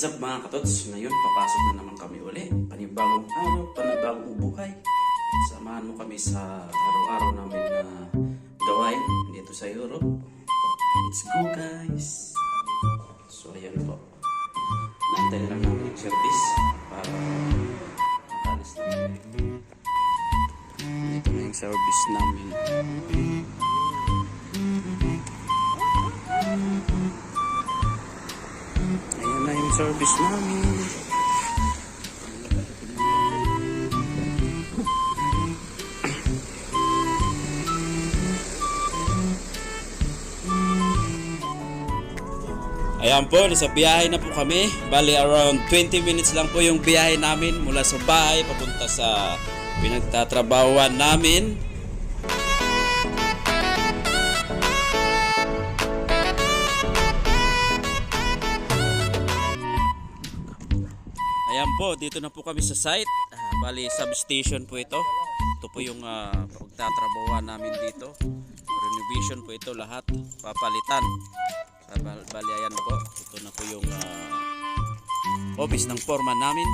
What's up mga katots? Ngayon, papasok na naman kami uli. Panibagong araw, panibagong buhay. Samahan mo kami sa araw-araw namin na gawain dito sa Europe. Let's go guys! So ayan po. Nantay lang namin yung service para makalis na kami. Ito na yung service namin. Ayan na yung service namin. Ayan po, nasa biyahe na po kami. Bali around 20 minutes lang po yung biyahe namin mula sa bahay papunta sa pinagtatrabahuan namin. Ayan po, dito na po kami sa site. Bali substation po ito. Ito po yung pagtatrabahuan namin dito. Renovation po ito lahat. Papalitan. Bali ayan po. Ito na po yung office ng foreman namin.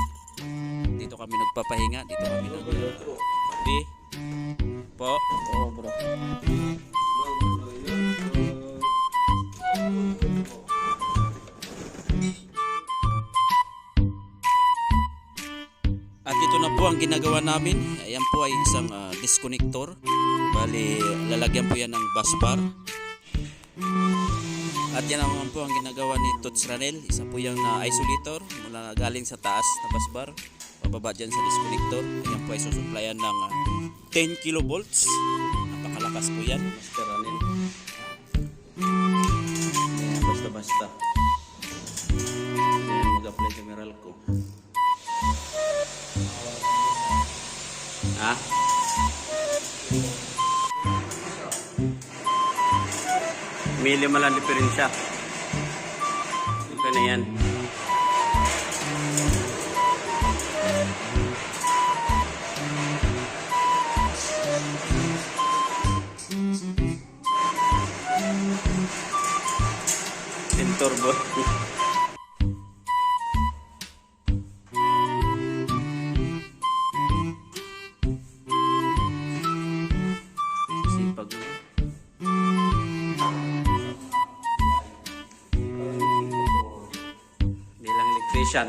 Dito kami nagpapahinga. Dito kami nagpapahinga. Po. Oo bro. At ito na po ang ginagawa namin. Ayan po ay isang disconnector. Bali, lalagyan po yan ng bus bar. At yan naman po ang ginagawa ni Tots Ranel. Isa po yung isolator mula galing sa taas na bus bar. Pababa dyan sa disconnector. Ayan po ay susuplayan ng 10 kilovolts. Napakalakas po yan. Master Ranel. Ayan, basta-basta. Ayan, mag-apply sa Meralco. Ha? Mili malang diferensya. Ito na yan. Turbo. Sipag mo.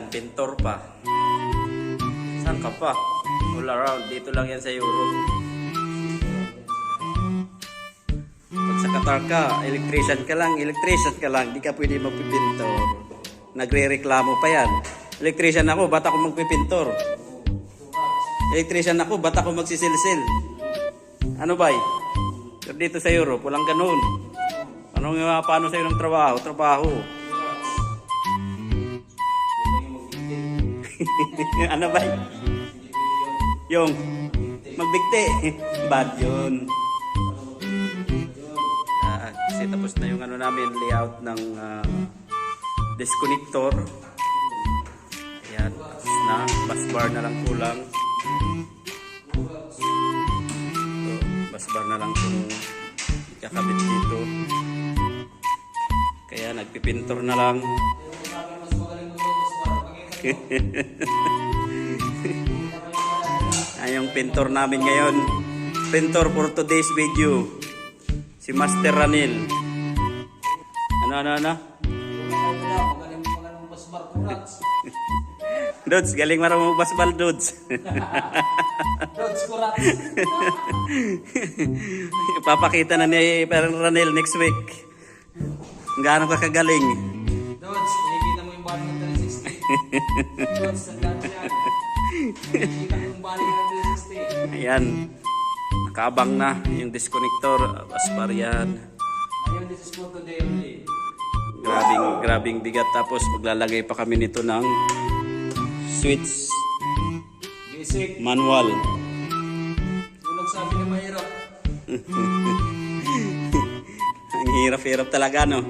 Pintor pa. Saan ka pa? All around. Dito lang yan sa Europe. Pag sa Qatar ka, electrician ka lang. Di ka pwede magpipintor. Nagre-reklamo pa yan. Electrician ako, ba't ako magpipintor? Electrician ako, ba't ako magsisilsil? Ano ba? Pero dito sa Europe, walang ganun. Paano sa'yo ng trabaho? Ano ba? Yung magbigti. Bad yun. Kasi tapos na yung namin layout ng disconnector. Ayan. Tapos na. Bus bar na lang kulang. Bus bar na lang kung ikakabit dito. Kaya nagpipintor na lang. Yung pintor namin ngayon. Pintor for today's video. Si Master Ranil. Ano? Dods, galing marunong basbal, Dods. Dods, kurats. Ipapakita na ni Ranil next week. Gaano ka kagaling. Dods, nakikita mo yung bali ng 360. Dods, ang gano'n yan. Nakikita mo yung bali ng 360. Ayan. Nakaabang na yung disconnector. Basbar yan. Ngayon, this is for today only. Grabing bigat. Tapos maglalagay pa kami nito ng switch Basic. manual. Yung nagsabi na mahirap. Ang hirap-hirap talaga, no?